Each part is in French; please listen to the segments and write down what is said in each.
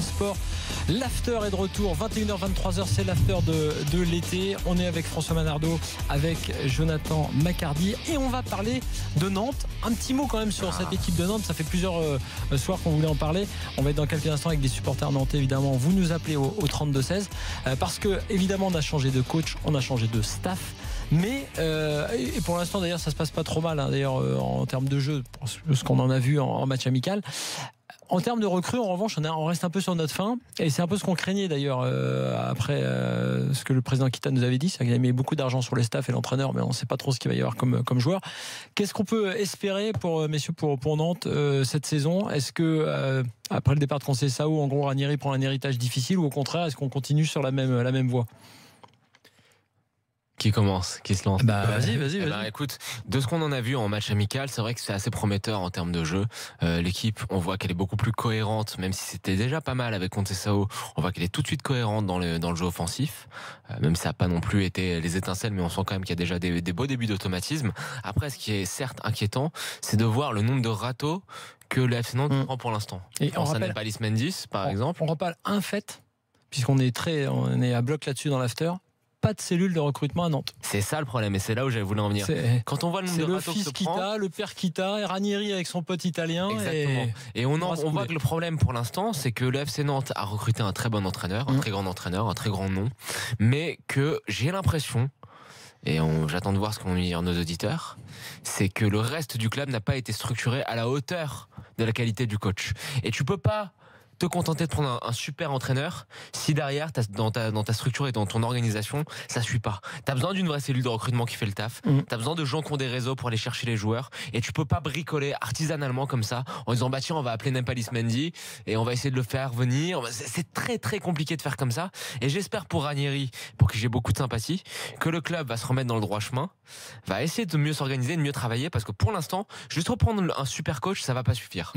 Sport. L'after est de retour, 21h, 23h, c'est l'after de l'été. On est avec François Manardo, avec Jonathan Macardy et on va parler de Nantes. Un petit mot quand même sur cette équipe de Nantes, ça fait plusieurs soirs qu'on voulait en parler. On va être dans quelques instants avec des supporters nantais évidemment. Vous nous appelez au 32-16 parce que évidemment on a changé de coach, on a changé de staff. Mais et pour l'instant d'ailleurs ça se passe pas trop mal d'ailleurs en termes de jeu, ce qu'on en a vu en match amical. En termes de recrues, en revanche, on reste un peu sur notre faim. Et c'est un peu ce qu'on craignait d'ailleurs après ce que le président Kita nous avait dit. C'est qu'il a mis beaucoup d'argent sur les staffs et l'entraîneur, mais on ne sait pas trop ce qu'il va y avoir comme joueur. Qu'est-ce qu'on peut espérer pour Nantes cette saison ? Est-ce que après le départ de Conceição, en gros, Ranieri prend un héritage difficile ou au contraire, est-ce qu'on continue sur la même voie ? Qui commence ? Qui se lance ? Vas-y. Écoute, de ce qu'on en a vu en match amical, c'est vrai que c'est assez prometteur en termes de jeu. L'équipe, on voit qu'elle est beaucoup plus cohérente, même si c'était déjà pas mal avec Conceição. On voit qu'elle est tout de suite cohérente dans le jeu offensif, même si ça n'a pas non plus été les étincelles, mais on sent quand même qu'il y a déjà des beaux débuts d'automatisme. Après, ce qui est certes inquiétant, c'est de voir le nombre de râteaux que le FC Nantes prend pour l'instant. Et on rappelle Nampalys Mendy, par exemple. On rappelle un fait, puisqu'on est à bloc là-dessus dans l'after. Pas de cellule de recrutement à Nantes. C'est ça le problème et c'est là où j'avais voulu en venir. Quand on voit le nombre de râteaux que se prend, Kita, le père Kita et Ranieri avec son pote italien. Exactement. Et on voit que le problème pour l'instant, c'est que le FC Nantes a recruté un très bon entraîneur, un très grand entraîneur, un très grand nom, mais que j'ai l'impression, et j'attends de voir ce qu'ont dit nos auditeurs, c'est que le reste du club n'a pas été structuré à la hauteur de la qualité du coach. Et tu peux pas te contenter de prendre un super entraîneur si derrière dans ta structure et dans ton organisation ça suit pas. T'as besoin d'une vraie cellule de recrutement qui fait le taf. T'as besoin de gens qui ont des réseaux pour aller chercher les joueurs et tu peux pas bricoler artisanalement comme ça en disant tiens, on va appeler Nampalys Mendy et on va essayer de le faire venir. C'est très très compliqué de faire comme ça et j'espère pour Ranieri, pour qui j'ai beaucoup de sympathie, que le club va se remettre dans le droit chemin, va essayer de mieux s'organiser, de mieux travailler parce que pour l'instant juste reprendre un super coach ça va pas suffire.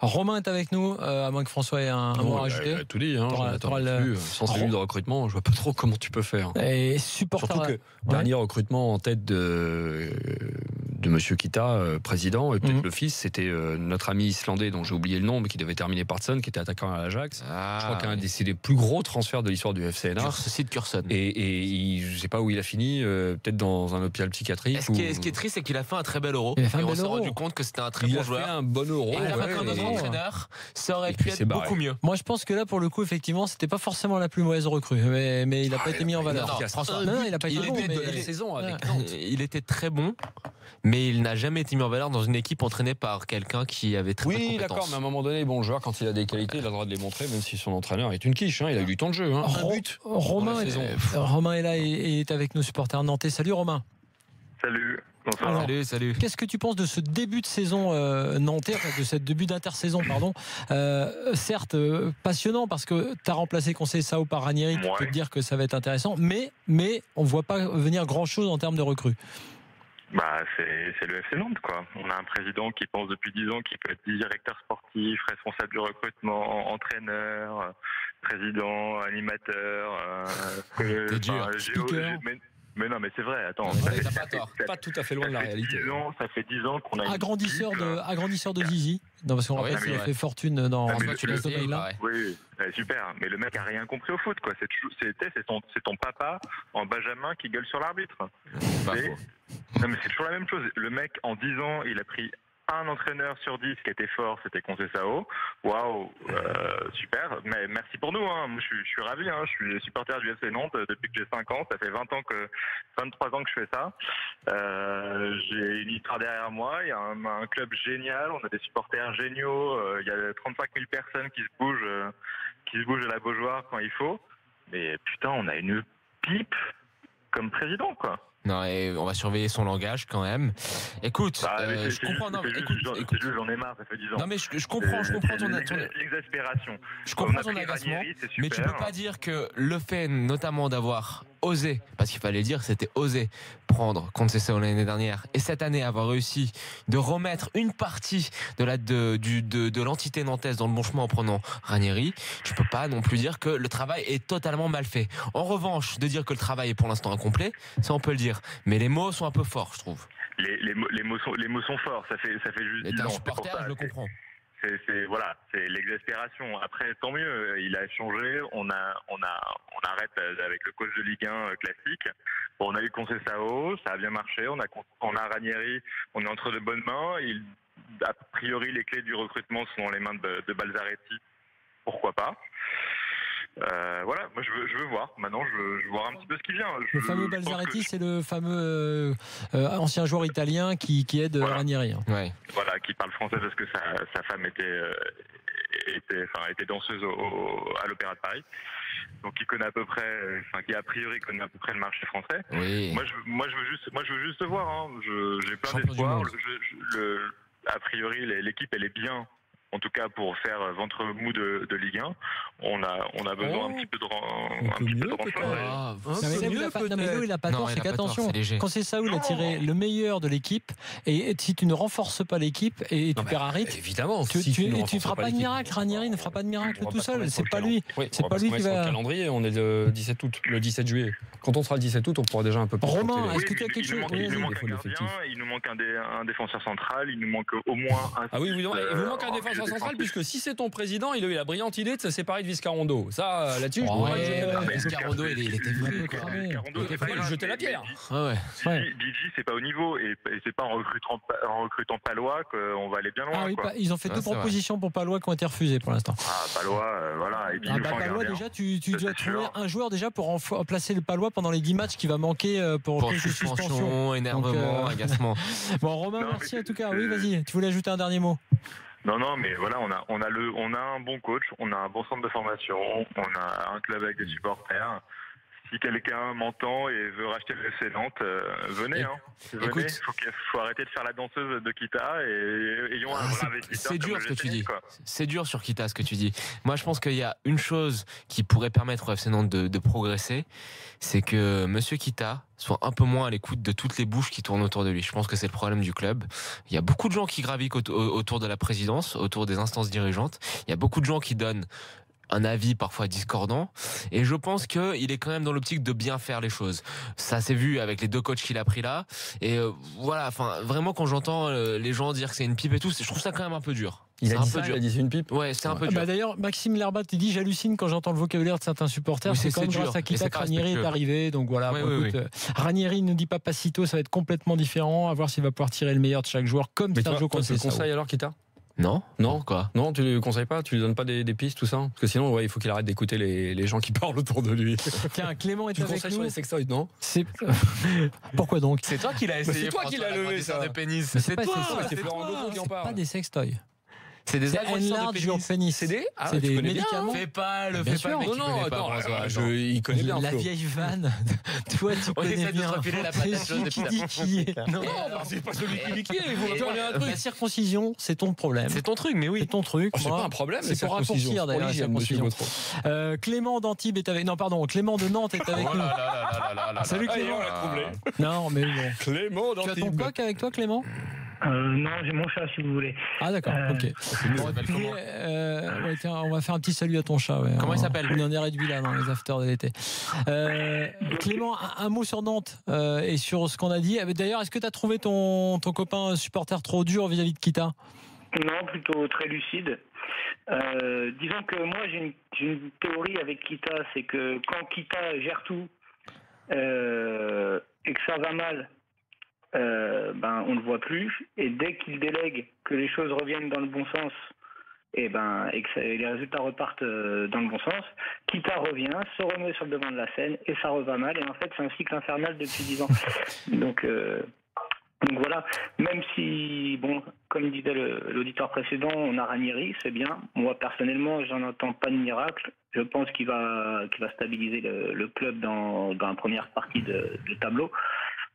Romain est avec nous, à moins que François ait un mot à rajouter. Tout dit, sans cellule de recrutement, je vois pas trop comment tu peux faire. Et supporter. Surtout que dernier recrutement en tête de Monsieur Kita, président, et peut-être le fils, c'était notre ami islandais dont j'ai oublié le nom, mais qui devait terminer Partson, qui était attaquant à l'Ajax. Je crois qu'un des plus gros transferts de l'histoire du FCNA. C'est de Curson. Et je sais pas où il a fini, peut-être dans un hôpital psychiatrique. Ce qui est triste, c'est qu'il a fait un très bel Euro. Et on s'est rendu compte que c'était un très bon joueur. Il a fait un bon Euro. Notre entraîneur, ça aurait pu être beaucoup mieux. Moi, je pense que là, pour le coup, effectivement, c'était pas forcément la plus mauvaise recrue, mais il n'a pas été mis en valeur. Non, il n'a pas été bon. La saison avec Nantes. Il était très bon, mais il n'a jamais été mis en valeur dans une équipe entraînée par quelqu'un qui avait très peu de compétences. Oui, d'accord, mais à un moment donné, bon joueur, quand il a des qualités, il a le droit de les montrer, même si son entraîneur est une quiche. Il a eu du temps de jeu. Un but. Romain est là et est avec nos supporters nantais. Salut Romain. Salut. Bonsoir. Salut. Qu'est-ce que tu penses de ce début de saison nantais, de ce début d'intersaison, pardon, certes passionnant parce que tu as remplacé Conceição par Ranieri, tu peux te dire que ça va être intéressant, mais on ne voit pas venir grand-chose en termes de recrues. C'est le FC Nantes, quoi. On a un président qui pense depuis 10 ans qu'il peut être directeur sportif, responsable du recrutement, entraîneur, président, animateur, speaker. Mais non, mais c'est vrai, attends. Pas tout à fait loin de la réalité. Ça fait 10 ans qu'on a agrandisseur de Zizi. Non, parce qu'on rappelle qu'il a fait fortune dans ce domaine-là. Oui, super. Mais le mec a rien compris au foot, quoi. C'est ton papa en Benjamin qui gueule sur l'arbitre. Non, mais c'est toujours la même chose. Le mec, en 10 ans, il a pris un entraîneur sur 10 qui était fort, c'était Conceição. Waouh, super. Mais merci pour nous. Moi, je suis ravi. Je suis supporter du FC Nantes depuis que j'ai 5 ans. Ça fait 23 ans que je fais ça. J'ai une histoire derrière moi. Il y a un club génial. On a des supporters géniaux. Il y a 35 000 personnes qui se bougent à la Beaujoire quand il faut. Mais putain, on a une pipe comme président, quoi. Non, et on va surveiller son langage quand même. Écoute, je comprends. Écoute, j'en ai marre, ça fait 10 ans. Non, mais je comprends ton l'exaspération. Je comprends ton agacement, mais tu peux pas dire que le fait notamment d'avoir osé, parce qu'il fallait dire, c'était osé prendre Conceição l'année dernière et cette année avoir réussi de remettre une partie de l'entité nantaise dans le bon chemin en prenant Ranieri. Tu peux pas non plus dire que le travail est totalement mal fait. En revanche, de dire que le travail est pour l'instant incomplet, ça on peut le dire. Mais les mots sont un peu forts, je trouve. Les mots sont forts. Ça fait juste. Mais t'es un supporter, je le comprends. voilà, c'est l'exaspération. Après, tant mieux, il a changé. On arrête avec le coach de Ligue 1 classique. Bon, on a eu Conceição, ça a bien marché. On a Ranieri, on est entre de bonnes mains. A priori, les clés du recrutement sont dans les mains de Balzaretti. Pourquoi pas? Voilà, moi je veux voir. Maintenant, je veux voir un petit peu ce qui vient. Le fameux Balzaretti, c'est le fameux ancien joueur italien qui aide Ranieri. Ouais. Voilà, qui parle français parce que sa femme était danseuse à l'Opéra de Paris. Donc qui connaît à peu près, qui a priori connaît à peu près le marché français. Oui. Moi je veux juste voir. Hein. J'ai plein d'espoir. A priori, l'équipe elle est bien. En tout cas, pour faire ventre mou de Ligue 1, on a besoin un petit peu de renfort. Il n'a pas tort, c'est qu'attention, quand c'est Saoul il a tiré le meilleur de l'équipe, et si tu ne renforces pas l'équipe et tu perds Harit, évidemment, tu ne feras pas de miracle. Ranieri ne fera pas de miracle tout seul. C'est pas lui. C'est pas lui qui va. Le calendrier, on est le 17 août, le 17 juillet. Quand on sera le 17 août, on pourra déjà un peu plus. Romain, est-ce que tu as quelque chose? Il nous manque un gardien, il nous manque un défenseur central, il nous manque au moins un. Ah oui, il vous manque un défenseur central, puisque si c'est ton président, il a eu la brillante idée de se séparer de Viscarondo. Ça, là-dessus, Viscarondo, il était venu. Il fallait jeter la pierre. Digi, c'est pas au niveau, et c'est pas en recrutant Palois qu'on va aller bien loin. Ah oui, ils ont fait deux propositions pour Palois qui ont été refusées pour l'instant. Ah, Palois, voilà. Et puis Palois, déjà, tu dois trouver un joueur déjà pour remplacer le Palois pendant les 10 matchs qui va manquer pour quelques suspensions, énervement, agacement. Bon, Romain, merci en tout cas. Oui, vas-y, tu voulais ajouter un dernier mot? Non, mais voilà, on a un bon coach, on a un bon centre de formation, on a un club avec des supporters. Si quelqu'un m'entend et veut racheter le FC Nantes, venez. Venez. Faut arrêter de faire la danseuse de Kita et ayons un vrai investisseur. C'est dur ce que tu dis. C'est dur sur Kita ce que tu dis. Moi, je pense qu'il y a une chose qui pourrait permettre au FC Nantes de progresser, c'est que Monsieur Kita soit un peu moins à l'écoute de toutes les bouches qui tournent autour de lui. Je pense que c'est le problème du club. Il y a beaucoup de gens qui gravitent autour de la présidence, autour des instances dirigeantes. Il y a beaucoup de gens qui donnent un avis parfois discordant, et je pense qu'il est quand même dans l'optique de bien faire les choses. Ça s'est vu avec les deux coachs qu'il a pris là, et voilà, enfin vraiment quand j'entends les gens dire que c'est une pipe et tout, je trouve ça quand même un peu dur. Il a dit c'est une pipe. Ouais, c'est un peu dur. D'ailleurs, Maxime Lerbat, il dit j'hallucine quand j'entends le vocabulaire de certains supporters. C'est quand même grâce à Kita que Ranieri est arrivé. Donc voilà. Ranieri ne dit pas Passito, ça va être complètement différent. À voir s'il va pouvoir tirer le meilleur de chaque joueur comme Sergio Conceição. Tu le conseilles alors Kita? Non, quoi? Non, tu lui conseilles pas, tu lui donnes pas des pistes, tout ça? Parce que sinon, il faut qu'il arrête d'écouter les gens qui parlent autour de lui. Tiens, Clément est tu avec nous. Tu conseilles sur les sextoys, non? Pourquoi donc? C'est toi qui l'as essayé. C'est toi qui l'as levé, ça. De pénis. C'est toi. C'est Florent Gaudreau qui en parle. C'est pas des sextoys. C'est des agresseurs de pénis. C'est des médicaments. Fais pas le mec qui connaît pas, François. Il connaît bien. La vieille vanne. Toi, tu connais bien. Qui dit qui est. Non, c'est pas celui qui dit qui est. Vous reprenez un truc. La circoncision, c'est ton problème. C'est ton truc, mais oui. C'est ton truc. C'est pas un problème. C'est pour raccourcir d'ailleurs la circoncision. Clément d'Antibes est avec. Non, pardon. Clément de Nantes est avec nous. Salut Clément. Non, mais bon. Clément d'Antibes. Tu as ton coq avec toi, Clément? Non, j'ai mon chat si vous voulez. Ah d'accord, ok. Tiens, on va faire un petit salut à ton chat. Ouais. Comment il s'appelle? On en est réduit là dans les afters de l'été. Clément, un mot sur Nantes et sur ce qu'on a dit. D'ailleurs, est-ce que tu as trouvé ton copain supporter trop dur vis-à-vis de Kita? Non, plutôt très lucide. Disons que moi j'ai une théorie avec Kita, c'est que quand Kita gère tout et que ça va mal, on ne le voit plus, et dès qu'il délègue, que les choses reviennent dans le bon sens, et que les résultats repartent dans le bon sens, Kita revient, se remet sur le devant de la scène et ça reva mal, et en fait c'est un cycle infernal depuis 10 ans. Donc voilà, même si, comme disait l'auditeur précédent, on a Ranieri, c'est bien. Moi personnellement, j'en entends pas de miracle. Je pense qu'il va stabiliser le club dans la première partie de tableau.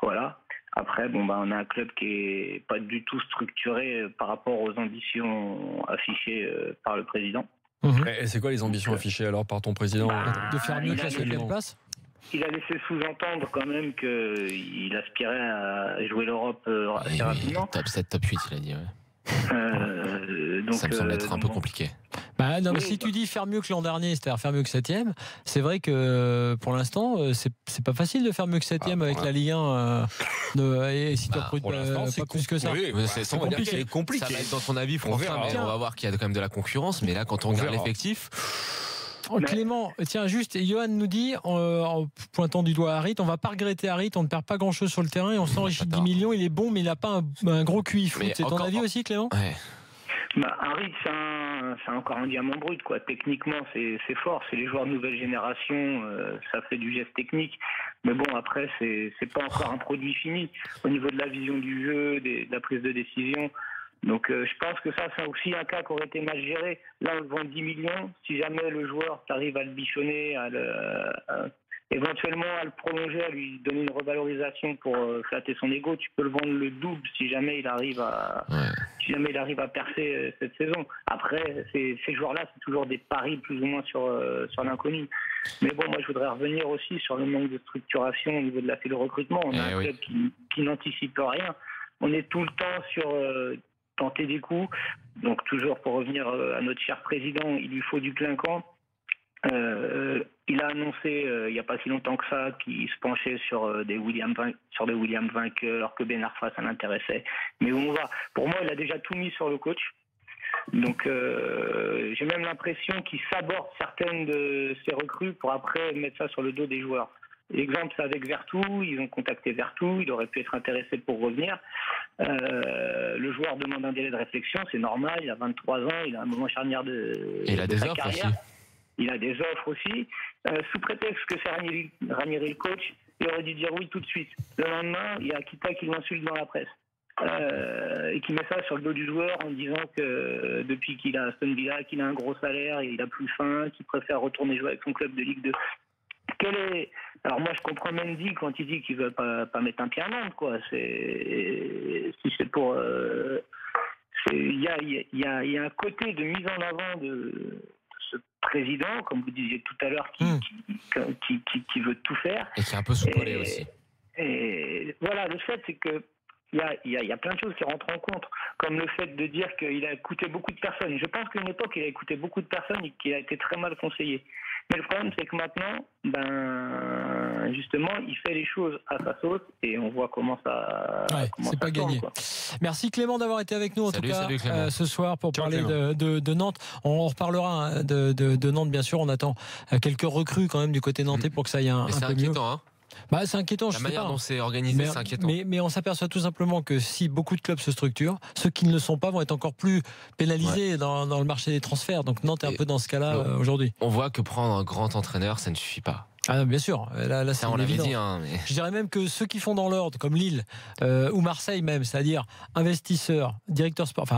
Voilà. Après, on a un club qui est pas du tout structuré par rapport aux ambitions affichées par le président. Et c'est quoi les ambitions affichées alors par ton président? De faire mieux que la seconde place. Il a laissé sous-entendre quand même qu'il aspirait à jouer l'Europe assez rapidement. Top 7, top 8, il a dit, ouais. Donc, ça me semble être un peu compliqué. Bah, non, mais si tu dis faire mieux que l'an dernier, c'est-à-dire faire mieux que 7e, c'est vrai que pour l'instant, c'est pas facile de faire mieux que 7e avec la Ligue 1. Et si tu recrutes pas plus que ça. Oui, c'est compliqué. Ça va être dans ton avis, François, on va voir qu'il y a quand même de la concurrence. Mais là, quand on regarde l'effectif. Clément, tiens, juste, Johan nous dit, en pointant du doigt Harit, on va pas regretter Harit, on ne perd pas grand chose sur le terrain et on s'enrichit de 10 millions, il est bon, mais il n'a pas un gros QI foot. C'est ton avis aussi, Clément? Harit, c'est encore un diamant brut, quoi. Techniquement, c'est fort, c'est les joueurs de nouvelle génération, ça fait du geste technique. Mais bon, après, c'est pas encore un produit fini au niveau de la vision du jeu, de la prise de décision. Donc je pense que ça, c'est aussi un cas qui aurait été mal géré. Là, on vend 10 millions. Si jamais le joueur t'arrive à le bichonner, éventuellement à le prolonger, à lui donner une revalorisation pour flatter son ego, tu peux le vendre le double si jamais il arrive à percer cette saison. Après, ces joueurs-là, c'est toujours des paris plus ou moins sur l'inconnu. Mais bon, moi, je voudrais revenir aussi sur le manque de structuration au niveau de la file de recrutement. On a un club qui n'anticipe rien. On est tout le temps sur tenter des coups. Donc toujours pour revenir à notre cher président, il lui faut du clinquant. Il a annoncé il n'y a pas si longtemps que ça qu'il se penchait sur des William vainqueurs, que Ben Arfa ça l'intéressait. Mais où on va? Pour moi, il a déjà tout mis sur le coach. Donc j'ai même l'impression qu'il saborde certaines de ses recrues pour après mettre ça sur le dos des joueurs. L'exemple, c'est avec Vertou. Ils ont contacté Vertou. Il aurait pu être intéressé pour revenir. Le joueur demande un délai de réflexion. C'est normal. Il a 23 ans. Il a un moment charnière de sa carrière. Il a des offres aussi. Sous prétexte que c'est Ranieri le coach, il aurait dû dire oui tout de suite. Le lendemain, il y a Kita qui l'insulte dans la presse. Et qui met ça sur le dos du joueur en disant que depuis qu'il a Aston Villa, qu'il a un gros salaire et il a plus faim, qu'il préfère retourner jouer avec son club de Ligue 2. Alors moi je comprends Mendy quand il dit qu'il veut pas mettre un pied à Nantes, quoi. Si c'est pour il y a un côté de mise en avant de ce président, comme vous disiez tout à l'heure, qui veut tout faire et qui est un peu soupolé aussi. Et voilà, le fait c'est que il y a plein de choses qui rentrent en compte, comme le fait de dire qu'il a écouté beaucoup de personnes. Je pense qu'à une époque, il a écouté beaucoup de personnes et qu'il a été très mal conseillé. Mais le problème, c'est que maintenant, justement, il fait les choses à sa sauce et on voit comment ça. C'est pas gagné. Quoi. Merci Clément d'avoir été avec nous ce soir pour parler de Nantes. On reparlera de Nantes, bien sûr. On attend quelques recrues quand même du côté nantais pour que ça aille un peu mieux. Hein. C'est inquiétant, la manière dont c'est organisé, c'est inquiétant. Mais on s'aperçoit tout simplement que si beaucoup de clubs se structurent, ceux qui ne le sont pas vont être encore plus pénalisés dans le marché des transferts. Donc Nantes est un peu dans ce cas-là aujourd'hui. On voit que prendre un grand entraîneur, ça ne suffit pas. Ah, bien sûr, là c'est on l'avait dit. Je dirais même que ceux qui font dans l'ordre, comme Lille ou Marseille même, c'est-à-dire investisseur,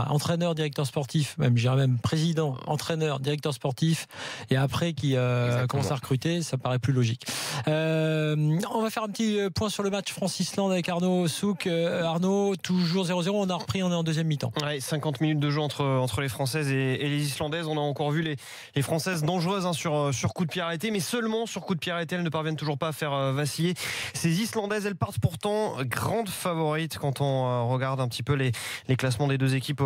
entraîneur, directeur sportif, même, je dirais même président, entraîneur, directeur sportif, et après qui commence à recruter, ça paraît plus logique. On va faire un petit point sur le match France-Islande avec Arnaud Souk. Arnaud, toujours 0-0, on a repris, on est en deuxième mi-temps. 50 minutes de jeu entre les Françaises et les Islandaises. On a encore vu les Françaises dangereuses sur coup de pied arrêté, mais seulement sur coup de pied arrêté. Elles ne parviennent toujours pas à faire vaciller ces Islandaises. Elles partent pourtant grandes favorites quand on regarde un petit peu les classements des deux équipes,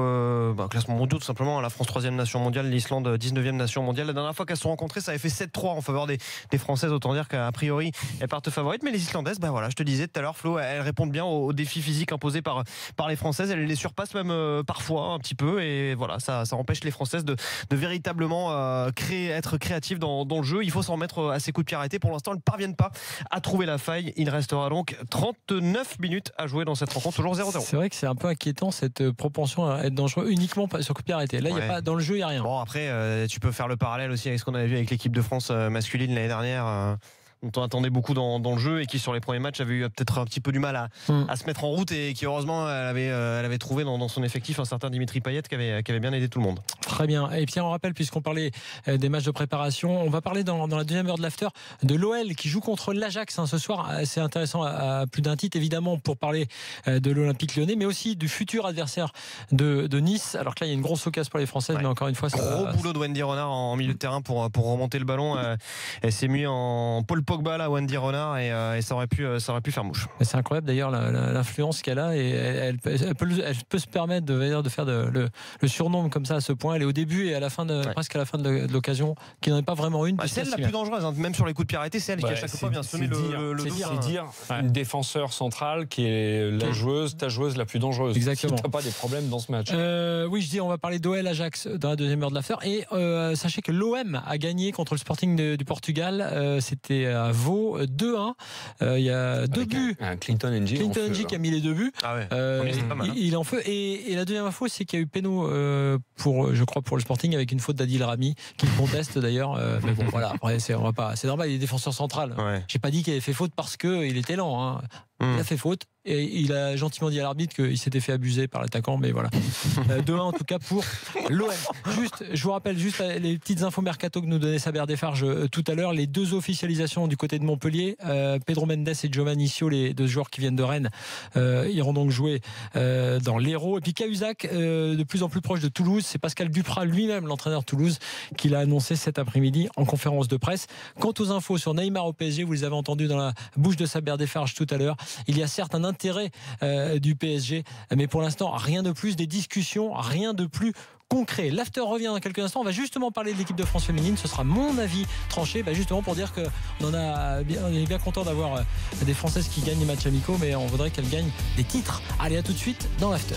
classements mondiaux tout simplement. La France 3e nation mondiale, l'Islande 19e nation mondiale. La dernière fois qu'elles se sont rencontrées, ça avait fait 7-3 en faveur des Françaises. Autant dire qu'a priori elles partent favorites, mais les Islandaises, je te disais tout à l'heure, Flo, elles répondent bien aux défis physiques imposés par les Françaises. Elles les surpassent même parfois un petit peu, et voilà, ça empêche les Françaises de véritablement être créatives dans le jeu. Il faut s'en remettre à ces coups de pied arrêtés. Pour l'instant, elles ne parviennent pas à trouver la faille. Il restera donc 39 minutes à jouer dans cette rencontre, toujours 0-0. C'est vrai que c'est un peu inquiétant cette propension à être dangereux uniquement sur coup de pied arrêté. Là, dans le jeu, il n'y a rien. Bon, après, tu peux faire le parallèle aussi avec ce qu'on avait vu avec l'équipe de France masculine l'année dernière. dont on attendait beaucoup dans le jeu et qui sur les premiers matchs avait eu peut-être un petit peu du mal à se mettre en route, et qui heureusement elle avait trouvé dans son effectif un certain Dimitri Payet qui avait bien aidé tout le monde. Très bien. Et puis on rappelle, puisqu'on parlait des matchs de préparation, on va parler dans la deuxième heure de l'after de l'OL qui joue contre l'Ajax ce soir. C'est intéressant à plus d'un titre, évidemment, pour parler de l'Olympique Lyonnais, mais aussi du futur adversaire de Nice. Alors que là il y a une grosse occasion pour les Françaises, mais encore une fois gros boulot de Wendy Renard en milieu de terrain pour remonter le ballon. Elle s'est mise en pole Pogba là, Wendy Renard et ça aurait pu faire mouche. C'est incroyable d'ailleurs l'influence qu'elle a et elle peut se permettre de faire le surnombre comme ça à ce point. Elle est au début et à la fin presque à la fin de l'occasion, qui n'en est pas vraiment une. C'est elle la plus dangereuse, hein. Même sur les coups de pied arrêtés, c'est elle qui à chaque fois vient semer le dire une défenseur centrale qui est ta joueuse la plus dangereuse. Exactement. Si t'as pas des problèmes dans ce match. Oui, je dis, on va parler d'OL Ajax dans la deuxième heure de l'after. Et sachez que l'OM a gagné contre le Sporting du Portugal. C'était à Vaud 2-1. Il y a deux buts. Un Clinton Ng qui a mis les 2 buts. Ah ouais. Il est en feu. Et la deuxième info, c'est qu'il y a eu péno pour le Sporting avec une faute d'Adil Rami qui conteste d'ailleurs. Mais bon, voilà. Après, c'est normal. Il est défenseur central. Ouais. J'ai pas dit qu'il avait fait faute parce que il était lent. Hein. Il a fait faute et il a gentiment dit à l'arbitre qu'il s'était fait abuser par l'attaquant, mais voilà. 2-1 en tout cas pour l'OM. Je vous rappelle juste les petites infos mercato que nous donnait Saber Desfarges tout à l'heure. Les 2 officialisations du côté de Montpellier, Pedro Mendes et Giovanni Sio, les 2 joueurs qui viennent de Rennes, iront donc jouer dans l'Hérault. Et puis Cahuzac, de plus en plus proche de Toulouse, c'est Pascal Duprat lui-même, l'entraîneur de Toulouse, qui l'a annoncé cet après-midi en conférence de presse. Quant aux infos sur Neymar au PSG, vous les avez entendues dans la bouche de Saber Desfarges tout à l'heure. Il y a certes un intérêt du PSG, mais pour l'instant rien de plus, des discussions, rien de plus concret. L'after revient dans quelques instants. On va justement parler de l'équipe de France féminine. Ce sera mon avis tranché, justement pour dire qu'on est bien content d'avoir des Françaises qui gagnent les matchs amicaux, mais on voudrait qu'elles gagnent des titres. Allez, à tout de suite dans l'after.